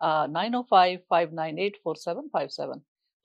9055984757।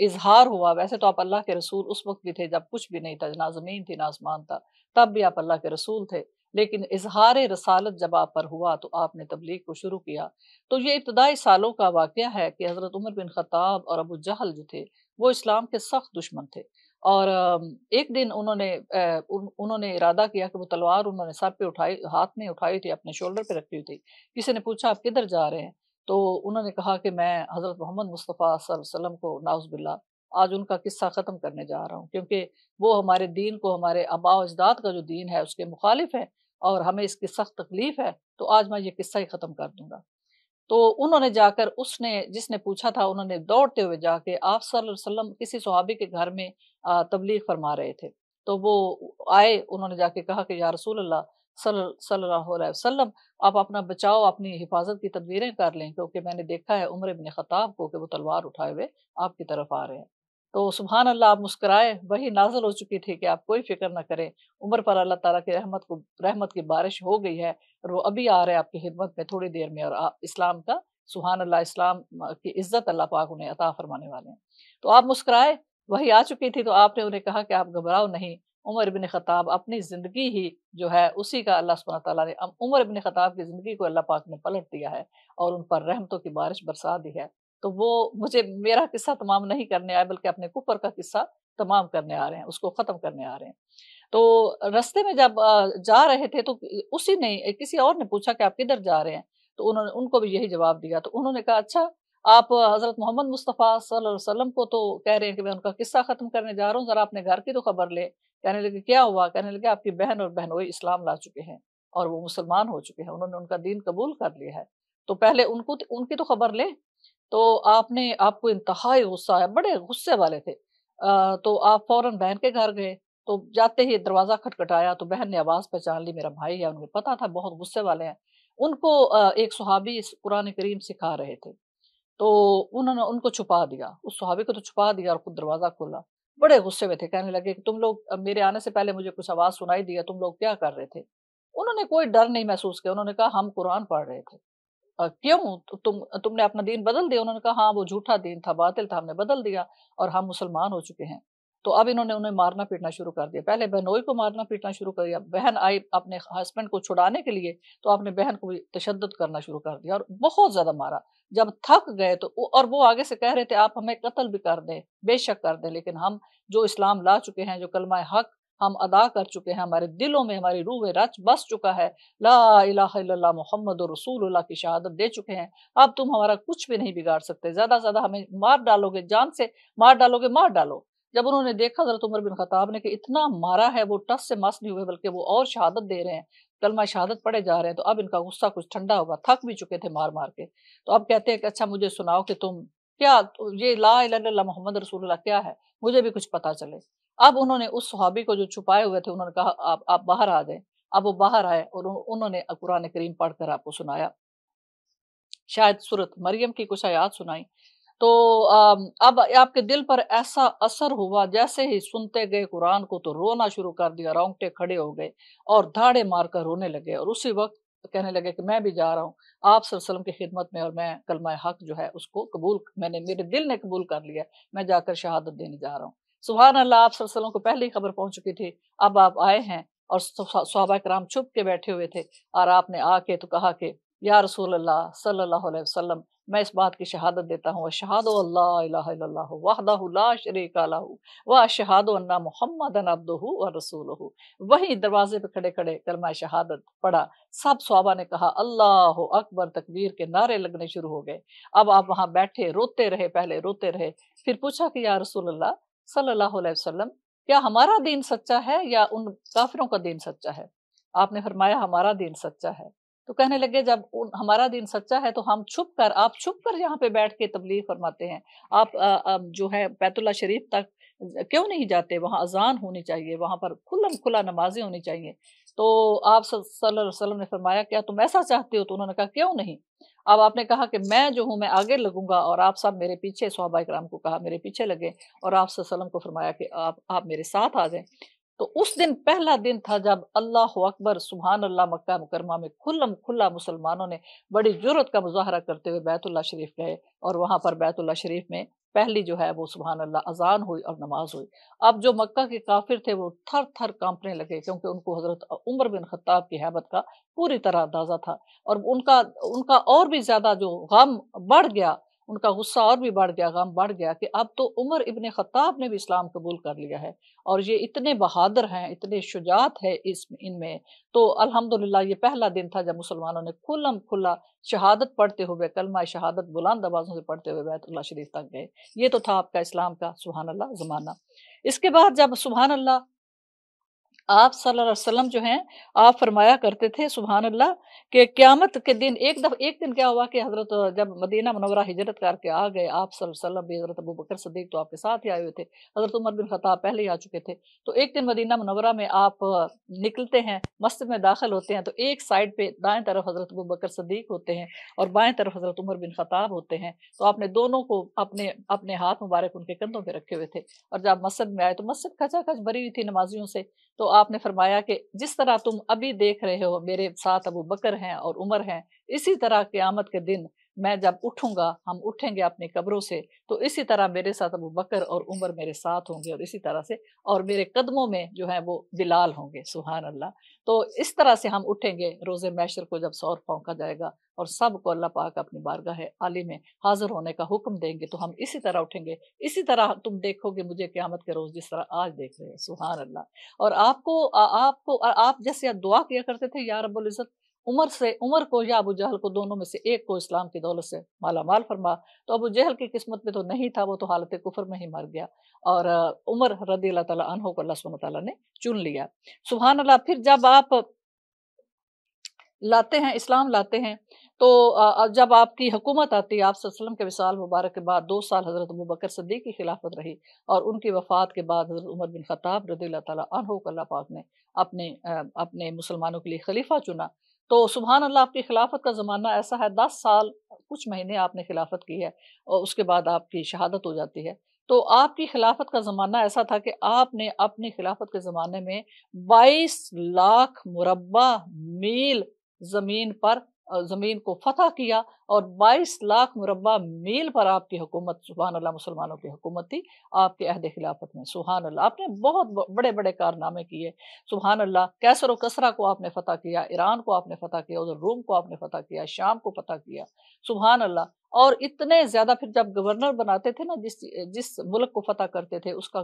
اظہار ہوا، ویسے تو آپ اللہ کے رسول اس وقت بھی تھے جب کچھ بھی نہیں تھا، نہ زمین تھی نہ آسمان تھا، تب بھی آپ اللہ کے رسول تھے، لیکن اظہار رسالت جب آپ پر ہوا تو آپ نے تبلیغ کو شروع کیا۔ تو یہ ابتدائی سالوں کا واقعہ ہے کہ حضرت عمر بن خطاب اور ابو جہل جو تھے وہ اسلام کے سخت دشمن تھے، اور ایک دن انہوں نے ارادہ کیا کہ وہ تلوار انہوں نے سر پہ اٹھائی، ہاتھ میں اٹھائی تھی، اپنے شولڈر پہ رکھی ہوئی تھی۔ کسی نے پوچھا آپ کدھر جا رہے ہیں؟ تو انہوں نے کہا کہ میں حضرت محمد مصطفیٰ صلی اللہ علیہ وسلم کو نعوذ باللہ آج ان کا قصہ ختم کرنے جا رہا ہوں، کیونکہ وہ ہمارے دین کو، ہمارے آباء و اجداد کا جو دین ہے اس کے مخالف ہے اور ہمیں اس کی سخت تکلیف ہے، تو آج میں یہ قصہ ہی ختم کر دوں گا۔ تو انہوں نے جا کر، جس نے پوچھا تھا، انہوں نے دوڑتے ہوئے جا کے آپ صلی اللہ علیہ وسلم کسی صحابی کے گھر میں تبلیغ فرما رہے تھے، تو وہ آئے، انہوں نے جا کے کہا کہ یا رسول اللہ صلی اللہ علیہ وسلم، آپ اپنا بچاؤ، اپنی حفاظت کی تدبیریں کر لیں، کیونکہ میں نے دیکھا ہے عمر بن خطاب کو کہ وہ تلوار اٹھائے ہوئے آپ کی طرف آ رہے ہیں۔ تو سبحان اللہ، آپ مسکرائے، وہی نازل ہو چکی تھی کہ آپ کوئی فکر نہ کریں، عمر پر اللہ تعالیٰ کی رحمت کی بارش ہو گئی ہے، اور وہ ابھی آ رہے ہیں آپ کی خدمت میں تھوڑی دیر میں، اور اسلام کا، سبحان اللہ، اسلام کی عزت اللہ پاک انہیں عطا فرمانے والے ہیں۔ تو آپ مسکرائے، وہی آ چکی تھی، تو آپ نے انہیں کہا کہ آپ گھبراؤ نہیں، عمر بن خطاب اپنی زندگی ہی جو ہے اسی کا اللہ سبحانہ تعالیٰ نے، عمر بن خطاب کی زندگی کو اللہ پاک نے پلٹ دیا ہے اور ان پر رحمتوں کی بارش برسا دی ہے۔ تو وہ مجھے میرا قصہ تمام نہیں کرنے آئے، بلکہ اپنے کفر کا قصہ تمام کرنے آ رہے ہیں، اس کو ختم کرنے آ رہے ہیں۔ تو رستے میں جب جا رہے تھے تو اسی نے، کسی اور نے پوچھا کہ آپ کدھر جا رہے ہیں؟ تو انہوں نے ان کو بھی یہی جواب دیا۔ تو انہوں نے کہا اچھا، آپ حضرت محمد مصطفیٰ صلی اللہ علیہ وسلم کو تو کہہ رہے ہیں کہ میں ان کا قصہ ختم کرنے جا رہا ہوں، ذرا اپنے گھر کی تو خبر لے۔ کہنے لگے کیا ہوا؟ کہنے لگے آپ کی بہن اور بہنوئی اسلام لا چکے ہیں اور وہ مسلمان ہو چکے ہیں، انہوں نے ان کا دین قبول کر لیا ہے، تو پہلے ان کی تو خبر لے۔ تو آپ کو انتہائی غصہ آیا، بڑے غصے والے تھے، تو آپ فوراً بہن کے گھر گئے، تو جاتے ہی دروازہ کھٹکھٹایا تو بہن نے آواز پہچان لی، میرا بھائی ہے، انہیں پتا تھا بہت غصے والے ہیں۔ ان کو ایک صحابی قرآن کریم سکھا رہے تھے، تو انہوں نے ان کو چھپا دیا، اس صحابی کو تو چھپا دیا اور خود دروازہ کھولا۔ بڑے غصے میں تھے، کہنے لگے کہ تم لوگ، میرے آنے سے پہلے مجھے کچھ آواز سنائی دی ہے، تم لوگ کیا کر رہے تھے؟ انہوں نے کوئی ڈر نہیں محسوس کیا، انہوں نے کہا ہم قرآن پڑھ رہے تھے۔ کیوں؟ تم نے اپنا دین بدل دیا؟ انہوں نے کہا ہاں، وہ جھوٹا دین تھا، باطل تھا، ہم نے بدل دیا اور ہم مسلمان ہو چکے ہیں۔ تو اب انہوں نے انہیں مارنا پیٹنا شروع کر دیا، پہلے بہنوئی کو مارنا پیٹنا شروع کر دیا، بہن آئی اپنے ہسبینڈ کو چھڑانے کے لیے تو آپ نے بہن کو بھی تشدد کرنا شروع کر دیا اور بہت زیادہ مارا۔ جب تھک گئے تو اور وہ آگے سے کہہ رہے تھے آپ ہمیں قتل بھی کر دیں، بے شک کر دیں، لیکن ہم جو اسلام لا چکے ہیں، جو کلمہ حق ہم ادا کر چکے ہیں، ہمارے دلوں میں، ہماری روح میں رچ بس چکا ہے، لا الہ الا اللہ محمد رسول اللہ کی شہادت دے چکے ہیں، اب تم ہمارا کچھ بھی نہیں بگاڑ سکتے، زیادہ سے زیادہ ہمیں مار ڈالو گے، جان سے مار ڈالو گے، مار ڈالو۔ جب انہوں نے دیکھا حضرت عمر بن خطاب نے کہ اتنا مارا ہے، وہ ٹس سے مس نہیں ہوئے بلکہ وہ اور شہادت دے رہے ہیں، کلمہ شہادت پڑھے جا رہے ہیں، تو اب ان کا غصہ کچھ ٹھنڈا ہوگا، تھک بھی چکے تھے مار مار کے۔ تو اب کہتے ہیں کہ اچھا مجھے سناؤ کہ تم کیا، یہ لا الہ الا اللہ محمد رسول اللہ کیا ہے، مجھے بھی کچھ پتا چلے۔ اب انہوں نے اس صحابی کو جو چھپائے ہوئے تھے، انہوں نے کہا آپ باہر آ جائیں۔ اب وہ باہر آئے اور انہوں نے قرآن کریم پڑھ کر آپ کو سنایا، شاید سورۃ مریم کی کچھ آیات سنائی۔ تو اب آپ کے دل پر ایسا اثر ہوا، جیسے ہی سنتے گئے قرآن کو تو رونا شروع کر دیا، رونگٹے کھڑے ہو گئے اور دھاڑے مار کر رونے لگے، اور اسی وقت کہنے لگے کہ میں بھی جا رہا ہوں آپ صلی اللہ علیہ وسلم کی خدمت میں، اور میں کلمہ حق جو ہے اس کو قبول، میرے دل نے قبول کر لیا، میں جا کر شہادت دینے جا رہا ہوں۔ سبحان اللہ، آپ صلی اللہ علیہ وسلم کو پہلے ہی خبر پہنچ چکی تھی، اب آپ آئے ہیں، اور صحابہ کرام چھپ کے بیٹھے ہوئے تھے، اور آپ نے آ کے تو کہا کہ یا رسول اللہ صلی اللہ علیہ وسلم، میں اس بات کی شہادت دیتا ہوں، اشہد اللہ الہ الا اللہ وحدہ لا شریک لہ واشہد ان محمدا عبدہ ورسولہ۔ وہی دروازے پہ کھڑے کھڑے کلمہ شہادت پڑھا، سب صحابہ نے کہا اللہ اکبر، تکبیر کے نعرے لگنے شروع ہو گئے۔ اب آپ وہاں بیٹھے روتے رہے، پہلے روتے رہے، پھر پوچھا کہ یا رسول اللہ صلی اللہ علیہ وسلم، کیا ہمارا دین سچا ہے یا ان کافروں کا دین سچا ہے؟ آپ نے فرمایا ہمارا دین سچا ہے۔ تو کہنے لگے جب ہمارا دین سچا ہے تو ہم آپ چھپ کر یہاں پہ بیٹھ کے تبلیغ فرماتے ہیں، آپ جو ہے بیت اللہ شریف تک کیوں نہیں جاتے؟ وہاں اذان ہونی چاہیے، وہاں پر کھلم کھلا نمازیں ہونی چاہیے۔ تو آپ صلی اللہ علیہ وسلم نے فرمایا کیا تم ایسا چاہتے ہو؟ تو انہوں نے کہا کیوں نہیں۔ اب آپ نے کہا کہ میں جو ہوں میں آگے لگوں گا اور آپ سب میرے پیچھے، صحابہ کرام کو کہا میرے پیچھے لگے، اور آپ صلی اللہ علیہ وسلم کو فرمایا کہ آپ میرے ساتھ آ جائیں۔ تو اس دن پہلا دن تھا جب اللہ اکبر سبحان اللہ مکہ مکرمہ میں کھلم کھلا مسلمانوں نے بڑی جرأت کا مظاہرہ کرتے ہوئے بیت اللہ شریف گئے، اور وہاں پر بیت اللہ شریف میں پہلی جو ہے وہ سبحان اللہ اذان ہوئی اور نماز ہوئی۔ اب جو مکہ کے کافر تھے وہ تھر تھر کانپنے لگے، کیونکہ ان کو حضرت عمر بن خطاب کی ہیبت کا پوری طرح اندازہ تھا، اور ان کا اور بھی زیادہ جو غم بڑھ گیا، ان کا غصہ اور بھی بڑھ گیا، غم بڑھ گیا کہ اب تو عمر ابن خطاب نے بھی اسلام قبول کر لیا ہے، اور یہ اتنے بہادر ہیں، اتنے شجاعت ہے ان میں۔ تو الحمدللہ یہ پہلا دن تھا جب مسلمانوں نے کھلم کھلا شہادت پڑھتے ہوئے، کلمہ شہادت بلند آوازوں سے پڑھتے ہوئے بیت اللہ شریف تک گئے۔ یہ تو تھا آپ کا اسلام کا سبحان اللہ زمانہ۔ اس کے بعد جب سبحان اللہ آپ صلی اللہ علیہ وسلم جو ہیں، آپ فرمایا کرتے تھے سبحان اللہ کہ قیامت کے دن ایک دن کیا ہوا کہ حضرت جب مدینہ منورہ ہجرت کر کے آ گئے آپ صلی اللہ علیہ وسلم بھی، حضرت ابوبکر صدیق تو آپ کے ساتھ ہی آئے ہوئے تھے، حضرت عمر بن خطاب پہلے ہی آ چکے تھے۔ تو ایک دن مدینہ منورہ میں آپ نکلتے ہیں، مسجد میں داخل ہوتے ہیں، تو ایک سائڈ پہ دائیں طرف حضرت ابوبکر صدیق ہوتے ہیں اور بائیں طرف حضرت عمر بن خطاب ہوتے ہیں۔ تو آپ نے دونوں کو اپنے ہاتھ مبارک ان کے کندھوں پہ رکھے ہوئے تھے، اور جب مسجد میں آئے تو مسجد کھچا کھچ بھری ہوئی تھی نمازیوں سے۔ تو آپ نے فرمایا کہ جس طرح تم ابھی دیکھ رہے ہو میرے ساتھ ابو بکر ہیں اور عمر ہیں، اسی طرح قیامت کے دن میں جب اٹھوں گا، ہم اٹھیں گے اپنی قبروں سے، تو اسی طرح میرے ساتھ ابو بکر اور عمر میرے ساتھ ہوں گے، اور اسی طرح سے اور میرے قدموں میں جو ہیں وہ بلال ہوں گے سبحان اللہ۔ تو اس طرح سے ہم اٹھیں گے روز محشر کو جب سور پھونکا جائے گا، اور سب کو اللہ پاک اپنی بارگاہ عالی میں حاضر ہونے کا حکم دیں گے، تو ہم اسی طرح اٹھیں گے، اسی طرح تم دیکھو گے مجھے قیامت کے روز جس طرح آج دیکھ رہے ہیں سبحان اللہ۔ اور آپ جیسے دعا کیا کرتے تھے یا رب العزت عمر کو یا ابو جہل کو، دونوں میں سے ایک کو اسلام کی دولت سے مالا مال فرما۔ تو ابو جہل کی قسمت میں تو نہیں تھا، وہ تو حالت کفر میں ہی مر گیا، اور عمر رضی اللہ تعالیٰ عنہ کو اللہ سبحانہ تعالیٰ نے چن لیا سبحان اللہ۔ پھر جب آپ لاتے ہیں اسلام لاتے ہیں، تو جب آپ کی حکومت آتی ہے، آپ صلی اللہ علیہ وسلم کے وصال مبارک کے بعد 2 سال حضرت ابوبکر صدیق کی خلافت رہی، اور ان کی وفات کے بعد حضرت عمر بن خطاب رضی اللہ تعالیٰ عنہ کو اللہ پاک نے اپنے مسلمانوں کے لیے خلیفہ چنا۔ تو سبحان اللہ آپ کی خلافت کا زمانہ ایسا ہے، 10 سال کچھ مہینے آپ نے خلافت کی ہے، اور اس کے بعد آپ کی شہادت ہو جاتی ہے۔ تو آپ کی خلافت کا زمانہ ایسا تھا کہ آپ نے اپنی خلافت کے زمانے میں 22 لاکھ مربع میل زمین کو فتح کیا، اور 22 لاکھ مربع میل پر آپ کی حکومت سبحان اللہ مسلمانوں کی حکومت تھی آپ کے عہد خلافت میں سبحان اللہ۔ آپ نے بہت بڑے بڑے کارنامے کیے سبحان اللہ، کیسر و کسرا کو آپ نے فتح کیا، ایران کو آپ نے فتح کیا، ادھر روم کو آپ نے فتح کیا، شام کو فتح کیا سبحان اللہ۔ اور اتنے زیادہ پھر جب گورنر بناتے تھے نا، جس ملک کو فتح کرتے تھے اس کا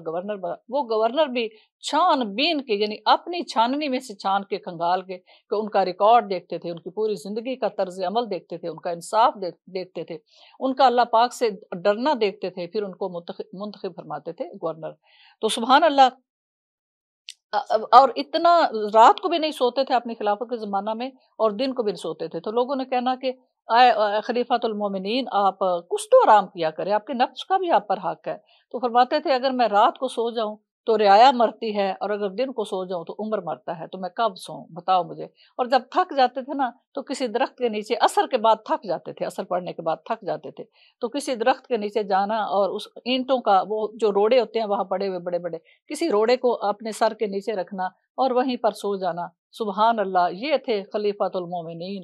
وہ گورنر بھی چھان بین کے، یعنی اپنی چھاننی میں سے چھان کے کھنگال کے، کہ ان کا ریکارڈ دیکھتے تھے، ان کی پوری زندگی کا طرز عمل دیکھتے تھے، ان کا انصاف دیکھتے تھے، ان کا اللہ پاک سے ڈرنا دیکھتے تھے، پھر ان کو منتخب فرماتے تھے گورنر۔ تو سبحان اللہ، اور اتنا رات کو بھی نہیں سوتے تھے اپنی خلافت کے زمانہ میں، اور دن کو بھی نہیں سوتے تھے۔ تو لوگوں نے کہنا کہ اے خلیفۃ المومنین، آپ کچھ تو آرام کیا کریں، آپ کے نفس کا بھی آپ پر حق ہے۔ تو فرماتے تھے اگر میں رات کو سو جاؤں تو رعایا مرتی ہے، اور اگر دن کو سو جاؤں تو عمر مرتا ہے، تو میں کب سوؤں بتاؤ مجھے۔ اور جب تھک جاتے تھے نا تو کسی درخت کے نیچے، عصر کے بعد تھک جاتے تھے، عصر پڑھنے کے بعد تھک جاتے تھے، تو کسی درخت کے نیچے جانا، اور اس اینٹوں کا وہ جو روڑے ہوتے ہیں وہاں پڑے ہوئے بڑے بڑے، کسی روڑے کو اپنے سر کے نیچے رکھنا اور وہیں پر سو جانا سبحان اللہ۔ یہ تھے خلیفۃ المومنین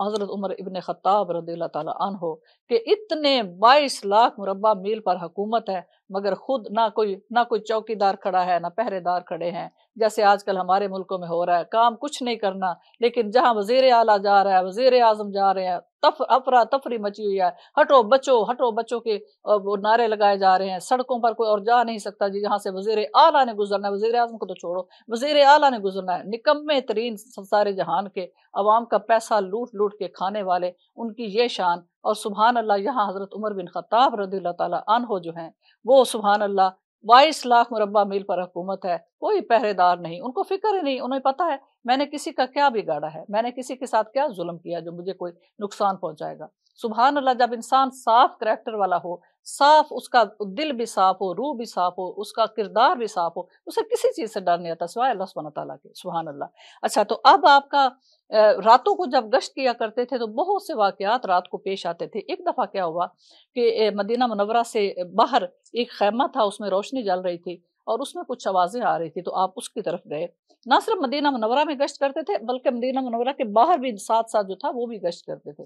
حضرت عمر ابن خطاب رضی اللہ تعالیٰ عنہ، کہ اتنے 22 لاکھ مربع میل پر حکومت ہے، مگر خود نہ کوئی چوکی دار کھڑا ہے، نہ پہرے دار کھڑے ہیں، جیسے آج کل ہمارے ملکوں میں ہو رہا ہے، کام کچھ نہیں کرنا، لیکن جہاں وزیر اعلیٰ جا رہا ہے، وزیر اعظم جا رہے ہیں، افراتفری مچی ہوئی ہے، ہٹو بچوں کے وہ نعرے لگائے جا رہے ہیں، سڑکوں پر کوئی اور جا نہیں سکتا جی، جہاں سے وزیر اعلیٰ نے گزرنا ہے، وزیر اعظم کو تو چھوڑو، وزیر اعلیٰ نے گزرنا ہے۔ نکمے ترین سارے جہان کے، عوام کا پیسہ لوٹ لوٹ کے کھانے والے، ان کی یہ شان۔ اور سبحان اللہ یہاں حضرت عمر بن خطاب رضی اللہ تعالیٰ عنہ جو ہیں، وہ سبحان اللہ 22 لاکھ مربع میل پر حکومت ہے، کوئی پہرے دار نہیں، ان کو فکر ہی نہیں، انہیں پتہ ہے میں نے کسی کا کیا بگاڑا ہے، میں نے کسی کے ساتھ کیا ظلم کیا جو مجھے کوئی نقصان پہنچائے گا سبحان اللہ۔ جب انسان صاف کریکٹر والا ہو، صاف، اس کا دل بھی صاف ہو، روح بھی صاف ہو، اس کا کردار بھی صاف ہو، اسے کسی چیز سے ڈر نہیں آتا سوائے اللہ سبحانہ تعالیٰ کے سبحان اللہ۔ اچھا، تو اب آپ کا راتوں کو جب گشت کیا کرتے تھے تو بہت سے واقعات رات کو پیش آتے تھے۔ ایک دفعہ کیا ہوا کہ مدینہ منورہ سے باہر ایک خیمہ تھا، اس میں روشنی جل رہی تھی، اور اس میں کچھ آوازیں آ رہی تھی، تو آپ اس کی طرف گئے۔ نہ صرف مدینہ منورہ میں گشت کرتے تھے بلکہ مدینہ منورہ کے باہر بھی ساتھ ساتھ جو تھا وہ بھی گشت کرتے تھے۔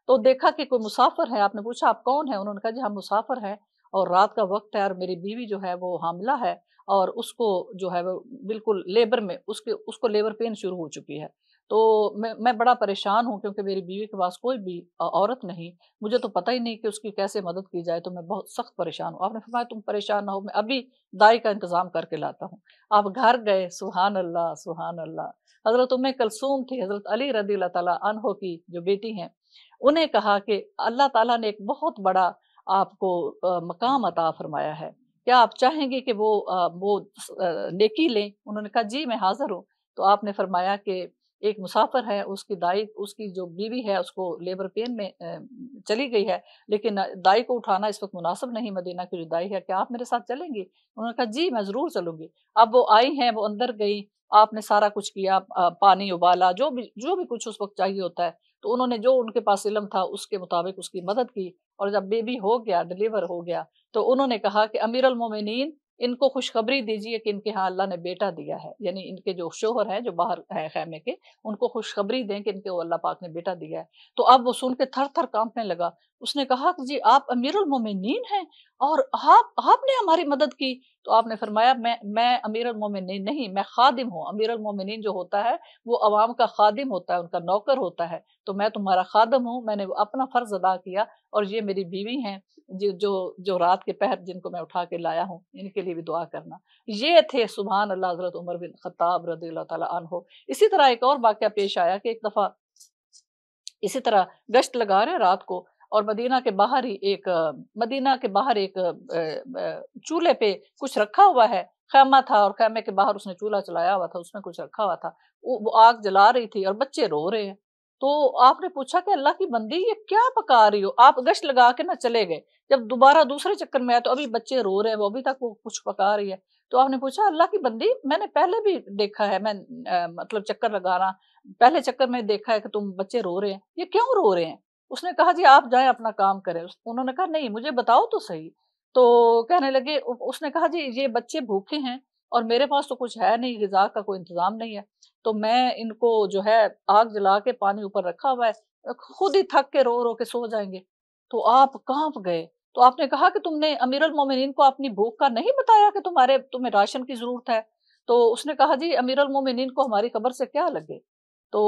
تو دیکھا کہ کوئی مسافر ہے، آپ نے پوچھا آپ کون ہیں؟ انہوں نے کہا جی ہم مسافر ہیں اور رات کا وقت ہے اور میری بیوی جو ہے وہ حاملہ ہے اور اس کو جو ہے وہ بالکل لیبر میں اس کو لیبر پین شروع ہو چکی ہے۔ تو میں بڑا پریشان ہوں کیونکہ میری بیوی کے پاس کوئی بھی عورت نہیں، مجھے تو پتہ ہی نہیں کہ اس کی کیسے مدد کی جائے، تو میں بہت سخت پریشان ہوں۔ آپ نے فرمایا تم پریشان نہ ہو، میں ابھی دائی کا انتظام کر کے لاتا ہوں۔ آپ گھر گئے، سبحان اللہ سبحان اللہ۔ حضرت ام کلثوم تھی، حضرت علی رضی اللہ تعالیٰ عنہ کی جو بیٹی ہیں، انہیں کہا کہ اللہ تعالیٰ نے ایک بہت بڑا آپ کو مقام عطا فرمایا ہے، کیا آپ چاہیں گے کہ وہ نیکی لیں؟ انہوں نے کہا جی میں حاضر ہوں۔ تو آپ نے فرمایا کہ ایک مسافر ہے، اس کی دائی، اس کی جو بیوی ہے اس کو لیبر پین میں چلی گئی ہے، لیکن دائی کو اٹھانا اس وقت مناسب نہیں، مدینہ کی جو دائی ہے، کیا آپ میرے ساتھ چلیں گی؟ انہوں نے کہا جی میں ضرور چلوں گی۔ اب وہ آئی ہیں، وہ اندر گئی، آپ نے سارا کچھ کیا، پانی ابالا، جو بھی کچھ اس وقت چاہیے ہوتا ہے، تو انہوں نے جو ان کے پاس علم تھا اس کے مطابق اس کی مدد کی، اور جب بیبی ہو گیا، ڈلیور ہو گیا، تو انہوں نے کہا کہ امیر المومنین ان کو خوشخبری دیجئے کہ ان کے ہاں اللہ نے بیٹا دیا ہے، یعنی ان کے جو شوہر ہیں جو باہر ہیں خیمے کے، ان کو خوشخبری دیں کہ ان کو اللہ پاک نے بیٹا دیا ہے۔ تو اب وہ سن کے تھر تھر کانپنے لگا، اس نے کہا کہ جی آپ امیر المومنین ہیں اور آپ نے ہماری مدد کی؟ تو آپ نے فرمایا میں امیر المومنین نہیں، میں خادم ہوں۔ امیر المومنین جو ہوتا ہے وہ عوام کا خادم ہوتا ہے، ان کا نوکر ہوتا ہے، تو میں تمہارا خادم ہوں، میں نے اپنا فرض ادا کیا، اور یہ میری بیوی ہیں جو رات کے پہر جن کو میں اٹھا کے لایا ہوں، ان کے لیے بھی دعا کرنا۔ یہ تھے سبحان اللہ حضرت عمر بن خطاب رضی اللہ تعالیٰ عنہ۔ اسی طرح ایک اور واقعہ پیش آیا کہ ایک دفعہ اسی طرح گشت لگا رہے ہیں رات کو، اور مدینہ کے باہر ایک چولہے پہ کچھ رکھا ہوا ہے، خیمہ تھا اور خیمے کے باہر اس نے چولہا چلایا ہوا تھا، اس میں کچھ رکھا ہوا تھا، وہ آگ جلا رہی تھی اور بچے رو رہے ہیں۔ تو آپ نے پوچھا کہ اللہ کی بندی یہ کیا پکا رہی ہو؟ آپ گشت لگا کے نہ چلے گئے، جب دوبارہ دوسرے چکر میں آئے تو ابھی بچے رو رہے ہیں، وہ ابھی تک وہ کچھ پکا رہی ہے۔ تو آپ نے پوچھا اللہ کی بندی میں نے پہلے بھی دیکھا ہے، میں مطلب چکر لگانا، پہلے چکر میں دیکھا ہے کہ تم بچے رو رہے ہیں، یہ کیوں رو رہے ہیں؟ اس نے کہا جی آپ جائیں اپنا کام کریں۔ انہوں نے کہا نہیں مجھے بتاؤ تو صحیح۔ تو کہنے لگے، اس نے کہا جی یہ بچے بھوکے ہیں اور میرے پاس تو کچھ ہے نہیں، غذا کا کوئی انتظام نہیں ہے، تو میں ان کو جو ہے آگ جلا کے پانی اوپر رکھا ہوا ہے، خود ہی تھک کے رو رو کے سو جائیں گے۔ تو آپ کانپ گئے، تو آپ نے کہا کہ تم نے امیر المومنین کو اپنی بھوک کا نہیں بتایا کہ تمہیں راشن کی ضرورت ہے؟ تو اس نے کہا جی امیر المومنین کو ہماری خبر سے کیا لگے؟ تو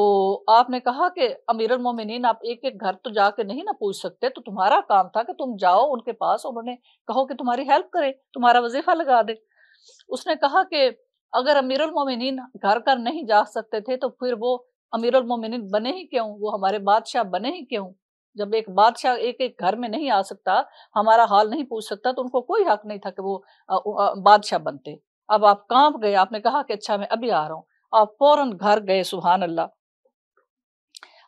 آپ نے کہا کہ امیر المومنین آپ ایک ایک گھر تو جا کے نہیں نہ پوچھ سکتے، تو تمہارا کام تھا کہ تم جاؤ ان کے پاس اور انہیں کہو کہ تمہاری ہیلپ کرے، تمہارا وظیفہ لگا دے۔ اس نے کہا کہ اگر امیر المومنین گھر گھر نہیں جا سکتے تھے تو پھر وہ امیر المومنین بنے ہی کیوں، وہ ہمارے بادشاہ بنے ہی کیوں؟ جب ایک بادشاہ ایک ایک گھر میں نہیں آ سکتا، ہمارا حال نہیں پوچھ سکتا، تو ان کو کوئی حق نہیں تھا کہ وہ بادشاہ بنتے۔ اب آپ کانپ گئے، آپ نے کہا کہ اچھا میں ابھی آ رہا ہوں۔ آپ فوراً گھر گئے، سبحان اللہ،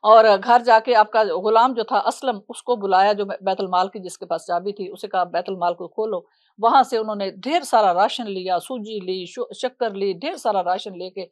اور گھر جا کے آپ کا غلام جو تھا اسلم، اس کو بلایا جو بیت المال کی جس کے پاس چابی تھی، اسے کہا بیت المال کو کھولو۔ وہاں سے انہوں نے ڈھیر سارا راشن لیا، سوجی لی، شکر لی، ڈھیر سارا راشن لے کے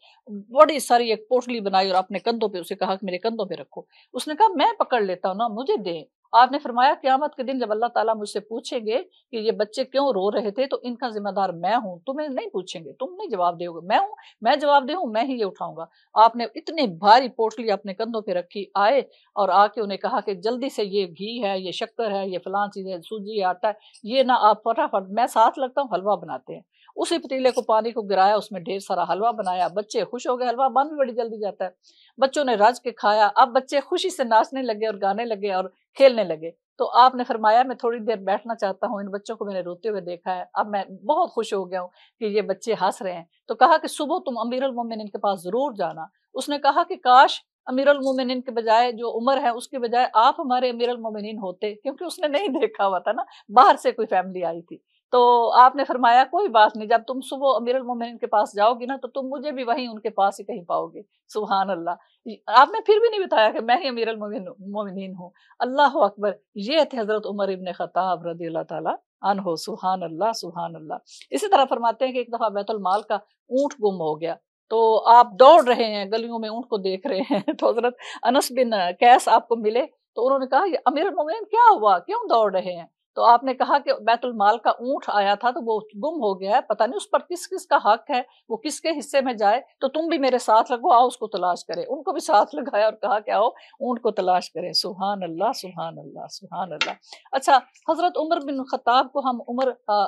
بڑی ساری ایک پوٹلی بنائی اور اپنے کندھوں پہ اسے کہا کہ میرے کندھوں پہ رکھو۔ اس نے کہا میں پکڑ لیتا ہوں نا، مجھے دیں۔ آپ نے فرمایا قیامت کے دن جب اللہ تعالیٰ مجھ سے پوچھیں گے کہ یہ بچے کیوں رو رہے تھے، تو ان کا ذمہ دار میں ہوں، تمہیں نہیں پوچھیں گے، تم نہیں جواب دے گے، میں جواب دے ہوں، میں ہی یہ اٹھاؤں گا۔ آپ نے اتنی بھاری پوٹلی اپنے کندھوں پہ رکھی، آئے اور آ کے انہیں کہا کہ جلدی سے یہ گھی ہے، یہ شکر ہے، یہ فلاں چیز ہے، سوجی ہے، آٹا ہے، یہ نہ آپ فٹافٹ، میں ساتھ لگتا ہوں، حلوہ بناتے ہیں۔ اسی پتیلے کو پانی کو گرایا، اس میں ڈھیر سارا حلوہ بنایا، بچے خوش ہو گئے، حلوہ بن بھی بڑی جلدی جاتا ہے، بچوں نے رج کے کھایا۔ اب بچے خوشی سے ناچنے لگے اور گانے لگے اور کھیلنے لگے۔ تو آپ نے فرمایا میں تھوڑی دیر بیٹھنا چاہتا ہوں، ان بچوں کو میں نے روتے ہوئے دیکھا ہے، اب میں بہت خوش ہو گیا ہوں کہ یہ بچے ہنس رہے ہیں۔ تو کہا کہ صبح تم امیر المومنین کے پاس ضرور جانا۔ اس نے کہا کہ کاش امیر المومنین کے بجائے جو عمر ہے اس کے بجائے آپ ہمارے امیر المومنین ہوتے، کیونکہ اس نے نہیں دیکھا ہوا تھا نا، باہر سے کوئی فیملی آئی تھی۔ تو آپ نے فرمایا کوئی بات نہیں، جب تم صبح امیر المومنین کے پاس جاؤ گی نا تو تم مجھے بھی وہیں ان کے پاس ہی کہیں پاؤ گے۔ سبحان اللہ، آپ نے پھر بھی نہیں بتایا کہ میں ہی امیر المومنین ہوں۔ اللہ اکبر، یہ تھے حضرت عمر ابن خطاب رضی اللہ تعالیٰ عنہ، سبحان اللہ سبحان اللہ۔ اسی طرح فرماتے ہیں کہ ایک دفعہ بیت المال کا اونٹ گم ہو گیا، تو آپ دوڑ رہے ہیں گلیوں میں، اونٹ کو دیکھ رہے ہیں، تو حضرت انس بن قیس آپ کو ملے، تو انہوں نے کہا یہ امیر المومنین کیا ہوا، کیوں دوڑ رہے ہیں؟ تو آپ نے کہا کہ بیت المال کا اونٹ آیا تھا تو وہ گم ہو گیا ہے، پتہ نہیں اس پر کس کس کا حق ہے، وہ کس کے حصے میں جائے، تو تم بھی میرے ساتھ لگو، آؤ اس کو تلاش کرے۔ ان کو بھی ساتھ لگایا اور کہا کہ آؤ اونٹ کو تلاش کریں۔ سبحان اللہ، سبحان اللہ، سبحان اللہ۔ اچھا، حضرت عمر بن خطاب کو ہم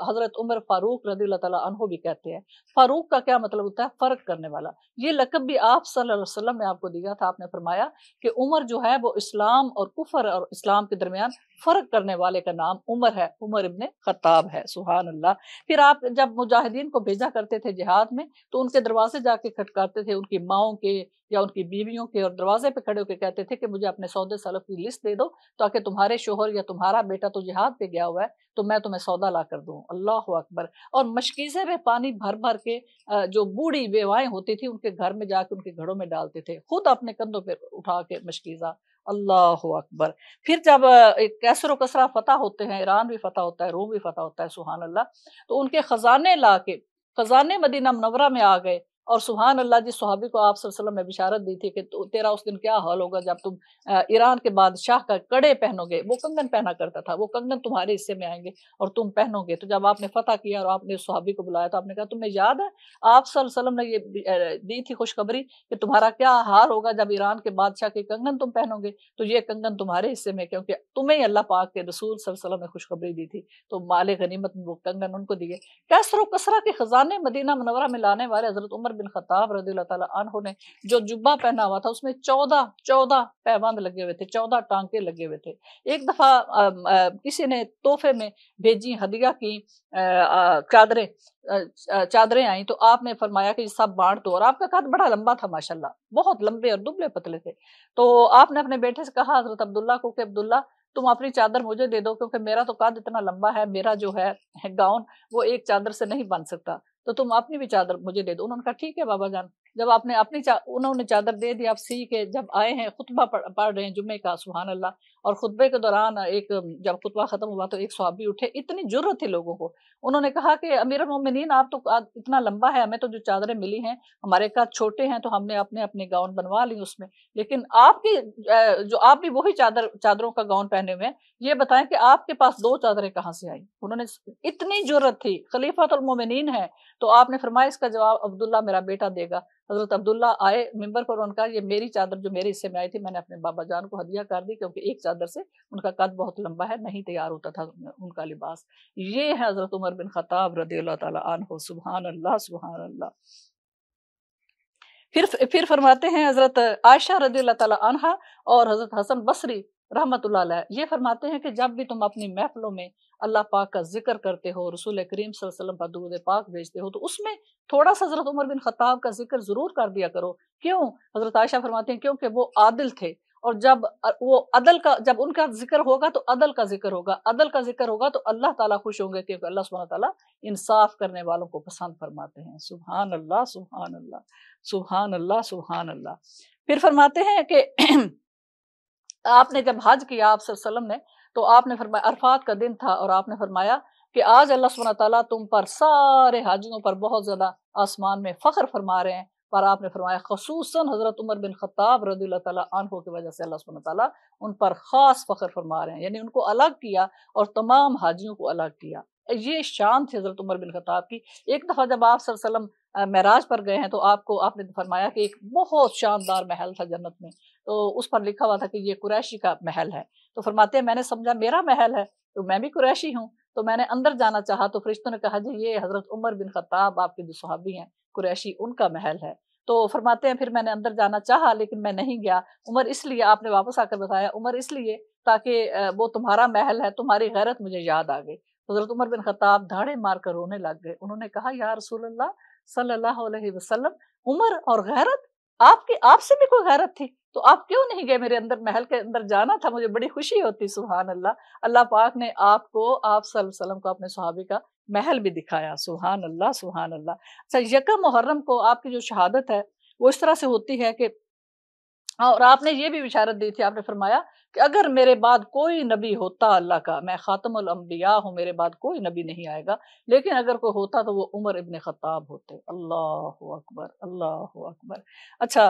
حضرت عمر فاروق رضی اللہ تعالیٰ عنہ بھی کہتے ہیں۔ فاروق کا کیا مطلب ہوتا ہے؟ فرق کرنے والا۔ یہ لقب بھی آپ صلی اللہ علیہ وسلم نے آپ کو دیا تھا۔ آپ نے فرمایا کہ عمر جو ہے وہ اسلام اور کفر اور اسلام کے درمیان فرق کرنے والے کا نام عمر ہے، عمر ابن خطاب ہے۔ سبحان اللہ۔ پھر آپ جب مجاہدین کو بھیجا کرتے تھے جہاد میں تو ان کے دروازے جا کے کھٹکاتے تھے، ان کی ماؤں کے یا ان کی بیویوں کے، اور دروازے پہ کھڑے ہو کے کہتے تھے کہ مجھے اپنے سودے سلف کی لسٹ دے دو تاکہ تمہارے شوہر یا تمہارا بیٹا تو جہاد پہ گیا ہوا ہے تو میں تمہیں سودا لا کر دوں۔ اللہ اکبر۔ اور مشکیزے میں پانی بھر بھر کے جو بوڑھی بیوائیں ہوتی تھی ان کے گھر میں جا کے ان کے گھروں میں ڈالتے تھے، خود اپنے کندھوں پہ اٹھا کے مشکیزہ۔ اللہ اکبر۔ پھر جب کیسر و کسرا فتح ہوتے ہیں، ایران بھی فتح ہوتا ہے، روم بھی فتح ہوتا ہے، سبحان اللہ، تو ان کے خزانے لا کے خزانے مدینہ منورہ میں آ گئے۔ اور سبحان اللہ، جس صحابی کو آپ صلی اللہ علیہ وسلم نے بشارت دی تھی کہ تیرا اس دن کیا حال ہوگا جب تم ایران کے بادشاہ کا کڑے پہنو گے، وہ کنگن پہنا کرتا تھا، وہ کنگن تمہارے حصے میں آئیں گے اور تم پہنو گے۔ تو جب آپ نے فتح کیا اور آپ نے اس صحابی کو بلایا تو آپ نے کہا تمہیں یاد ہے آپ صلی اللہ علیہ وسلم نے یہ دی تھی خوشخبری کہ تمہارا کیا حال ہوگا جب ایران کے بادشاہ کے کنگن تم پہنو گے، تو یہ کنگن تمہارے حصے میں، کیونکہ تمہیں ہی اللہ پاک کے رسول صلی اللہ علیہ وسلم نے خوشخبری دی تھی، تو مال غنیمت میں وہ کنگن ان کو دیے۔ کیسر و کسرا کے خزانے مدینہ منورہ میں لانے والے حضرت عمر بن خطاب رضی اللہ تعالیٰ عنہ نے جو جبہ پہنا ہوا تھا اس میں 14 پیبند لگے ہوئے تھے، 14 ٹانکے لگے ہوئے تھے۔ ایک دفعہ کسی نے تحفے میں بھیجی ہدیہ کی چادریں آئیں تو آپ نے فرمایا کہ یہ سب بانٹ دو، اور آپ کا قد بڑا لمبا تھا ماشاءاللہ، بہت لمبے اور دبلے پتلے تھے۔ تو آپ نے اپنے بیٹے سے کہا حضرت عبداللہ کو کہ عبداللہ تم اپنی چادر مجھے دے دو، کیونکہ میرا تو قد اتنا لمبا ہے، میرا جو ہے گاؤن وہ ایک چادر سے نہیں بن سکتا، تو تم اپنی بھی چادر مجھے دے دو۔ انہوں نے کہا ٹھیک ہے بابا جان۔ جب آپ نے انہوں نے چادر دے دی، آپ سی کے جب آئے ہیں خطبہ پڑھ رہے ہیں جمعے کا، سبحان اللہ، اور خطبے کے دوران جب خطبہ ختم ہوا تو ایک صحابی اٹھے، اتنی جرأت تھی لوگوں کو، انہوں نے کہا کہ امیر المومنین آپ تو اتنا لمبا ہے، ہمیں تو جو چادریں ملی ہیں ہمارے قد چھوٹے ہیں تو ہم نے اپنے گاؤن بنوا لی اس میں، لیکن آپ کی جو آپ بھی وہی چادروں کا گاؤن پہنے ہوئے ہیں، یہ بتائیں کہ آپ کے پاس 2 چادریں کہاں سے آئیں؟ انہوں نے اتنی جرأت تھی، خلیفۃ المومنین ہے، تو آپ نے فرمایا اس کا جواب عبداللہ میرا بیٹا دے گا۔ حضرت عبداللہ آئے ممبر پر، ان کا یہ میری چادر جو میرے حصے میں آئی تھی میں نے اپنے بابا جان کو ہدیہ کر دی، کیونکہ ایک چادر سے ان کا قد بہت لمبا ہے، نہیں تیار ہوتا تھا ان کا لباس۔ یہ ہے حضرت عمر بن خطاب رضی اللہ تعالیٰ عنہ۔ سبحان اللہ، سبحان اللہ۔ پھر فرماتے ہیں حضرت عائشہ رضی اللہ تعالیٰ عنہ اور حضرت حسن بصری رحمت اللہ علیہ یہ فرماتے ہیں کہ جب بھی تم اپنی محفلوں میں اللہ پاک کا ذکر کرتے ہو، رسول کریم صلی اللہ علیہ وسلم پر درود پاک بھیجتے ہو، تو اس میں تھوڑا سا حضرت عمر بن خطاب کا ذکر ضرور کر دیا کرو۔ کیوں؟ حضرت عائشہ فرماتے ہیں کیونکہ وہ عادل تھے، اور جب ان کا ذکر ہوگا تو عدل کا ذکر ہوگا، عدل کا ذکر ہوگا تو اللہ تعالیٰ خوش ہوں گے، کیونکہ اللہ سبحانہ تعالیٰ انصاف کرنے والوں کو پسند فرماتے ہیں۔ سبحان اللہ، سبحان اللہ، سبحان اللہ، سبحان اللہ۔ پھر فرماتے ہیں کہ آپ نے جب حج کیا آپ صلی اللہ علیہ وسلم نے، تو آپ نے فرمایا عرفات کا دن تھا، اور آپ نے فرمایا کہ آج اللہ سبحانہ تعالیٰ تم پر سارے حاجیوں پر بہت زیادہ آسمان میں فخر فرما رہے ہیں، پر آپ نے فرمایا خصوصاً حضرت عمر بن خطاب رضی اللہ تعالیٰ عنہ کی وجہ سے اللہ سبحانہ تعالیٰ ان پر خاص فخر فرما رہے ہیں، یعنی ان کو الگ کیا اور تمام حاجیوں کو الگ کیا۔ یہ شان تھی حضرت عمر بن خطاب کی۔ ایک دفعہ جب آپ صلی اللہ علیہ وسلم معراج پر گئے ہیں تو آپ نے فرمایا کہ ایک بہت شاندار محل تھا جنت میں، تو اس پر لکھا ہوا تھا کہ یہ قریشی کا محل ہے، تو فرماتے ہیں میں نے سمجھا میرا محل ہے، تو میں بھی قریشی ہوں، تو میں نے اندر جانا چاہا تو فرشتوں نے کہا جی یہ حضرت عمر بن خطاب آپ کے جو صحابی ہیں قریشی ان کا محل ہے۔ تو فرماتے ہیں پھر میں نے اندر جانا چاہا لیکن میں نہیں گیا، عمر اس لیے آپ نے واپس آ کر بتایا عمر اس لیے تاکہ وہ تمہارا محل ہے، تمہاری غیرت مجھے یاد آ گئی۔ حضرت عمر بن خطاب دھاڑے مار کر رونے لگ گئے، انہوں نے کہا یا رسول اللہ صلی اللہ علیہ وسلم، عمر اور غیرت، آپ سے بھی کوئی غیرت تھی تو آپ کیوں نہیں گئے میرے اندر؟ محل کے اندر جانا تھا، مجھے بڑی خوشی ہوتی۔ سبحان اللہ، اللہ پاک نے آپ صلی اللہ علیہ وسلم کو اپنے صحابی کا محل بھی دکھایا۔ سبحان اللہ، سبحان اللہ۔ اچھا، یکم محرم کو آپ کی جو شہادت ہے وہ اس طرح سے ہوتی ہے کہ، اور آپ نے یہ بھی بشارت دی تھی، آپ نے فرمایا کہ اگر میرے بعد کوئی نبی ہوتا اللہ کا، میں خاتم الانبیاء ہوں، میرے بعد کوئی نبی نہیں آئے گا، لیکن اگر کوئی ہوتا تو وہ عمر ابن خطاب ہوتے۔ اللہ اکبر، اللہ اکبر۔ اچھا،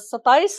27